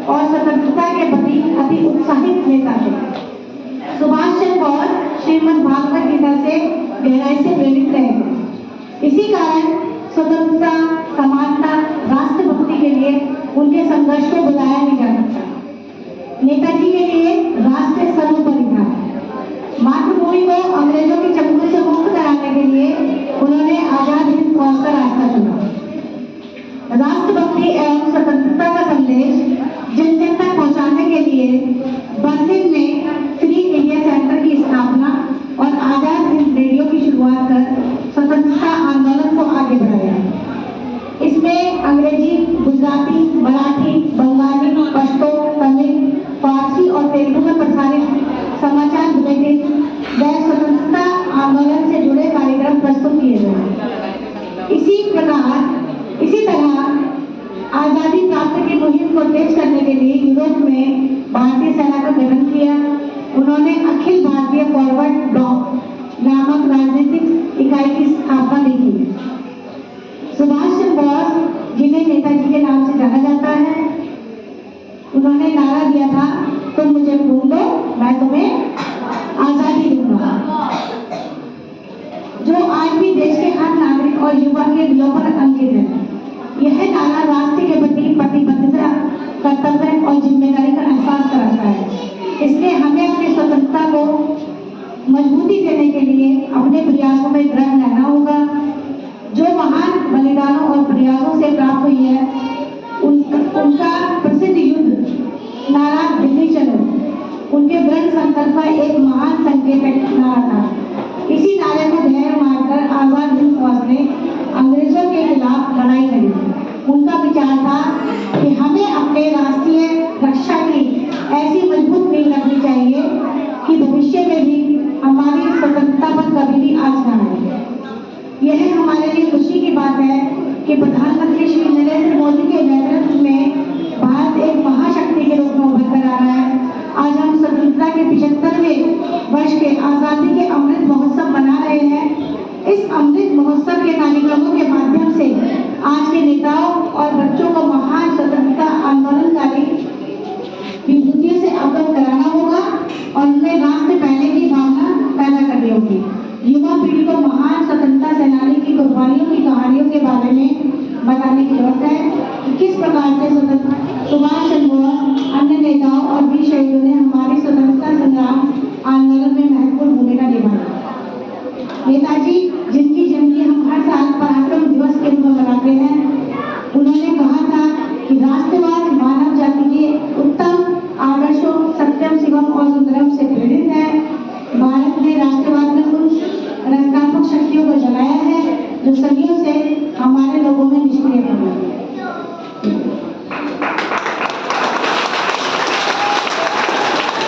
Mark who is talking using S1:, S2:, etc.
S1: और स्वतंत्रता के प्रति अति उत्साहित नेता थे। सुभाष चंद्र बोस श्रीमद् भागवत गीता से गहराई से प्रेरित रहे थे। इसी कारण स्वतंत्रता, समानता, राष्ट्रभक्ति के लिए उनके संघर्ष को बुलाया नहीं जा सकता। नेताजी के लिए राष्ट्र सर्वोपरि था। मातृभूमि को अंग्रेजों के चंगुल से मुक्त कराने के लिए उन्होंने आजाद हिंद फौज का रास्ता चुना। राष्ट्रभक्ति एवं स्वतंत्रता का संदेश जन जन तक पहुंचाने के लिए बर्लिन में फ्री इंडिया सेंटर की स्थापना और आजाद हिंद रेडियो की शुरुआत कर स्वतंत्रता आंदोलन को आगे बढ़ाया। इसमें अंग्रेजी, गुजराती, मराठी, बंगाली, पश्तो, तमिल, फारसी और तेलुगु में प्रसारित समाचार बुलेटिन व स्वतंत्रता आंदोलन से जुड़े कार्यक्रम प्रस्तुत किए गए। इसी तरह आजादी प्राप्त की मुहिम को तेज करने के लिए यूरोप में भारतीय सेना का गठन किया। उन्होंने अखिल भारतीय फॉरवर्ड ब्लॉक नामक राजनीतिक इकाई की स्थापना भी की। सुभाष चंद्र बोस, जिन्हें नेताजी के नाम से जाना जाता है, उन्होंने नारा दिया था, तुम मुझे खून दो, मैं तुम्हें आजादी दूंगा, जो आज भी देश के हर नागरिक और युवा के दिलों पर अंकित है। यह नारा राष्ट्र के प्रति प्रतिबद्धता, कर्तव्य और जिम्मेदारी का एहसास कराता है। इसलिए हमें अपनी स्वतंत्रता को मजबूती देने के लिए अपने प्रयासों में दृढ़ रहना होगा। जो महान बलिदानों और प्रयासों से प्राप्त हुई है, उनका प्रसिद्ध युद्ध नारा दिल्ली चलो, उनके दृढ़ संकल्प का एक महान संकेतक नारा था। इसी नारे को धैर्य मारकर आजाद हिंद फौज ने अंग्रेजों के खिलाफ लड़ाई लड़ी। उनका विचार था कि हमें अपने राष्ट्रीय रक्षा की ऐसी मजबूत नींव रखनी चाहिए कि भविष्य में भी हमारी स्वतंत्रता पर कभी भी आँच न आए। यह हमारे लिए खुशी की बात है कि प्रधानमंत्री श्री नरेंद्र मोदी के नेतृत्व में भारत एक महाशक्ति के रूप में उभर कर आ रहा है। आज हम स्वतंत्रता के 75वें वर्ष के आजादी के अमृत महोत्सव मना रहे हैं। इस अमृत महोत्सव के कार्यक्रमों के माध्यम से आज के नेताओं और बच्चों को महान स्वतंत्रता आंदोलनकारी विभूतियों से अवगत कराना होगा और उनमें राष्ट्र पहले की भावना पैदा करनी होगी। युवा पीढ़ी को महान स्वतंत्रता सेनानी की कुर्बानियों की कहानियों के बारे में बताने की जरूरत है कि किस प्रकार से सुभाष चंद्र बोस, अन्य नेताओं और वीर शहीदों ने हमारी स्वतंत्रता संग्राम आंदोलन में महत्वपूर्ण भूमिका निभाई। नेताजी, जिनकी जयंती हम हर साल पराक्रम दिवस के रूप में मनाते हैं, उन्होंने कहा था कि राष्ट्रवाद मानव जाति के उत्तम आदर्शों सत्यम, शिवम और सुंदरम से प्रेरित है। भारत ने राष्ट्रवाद में उन रचनात्मक शक्तियों को जगाया है जो सदियों से हमारे लोगों में निष्क्रिय था।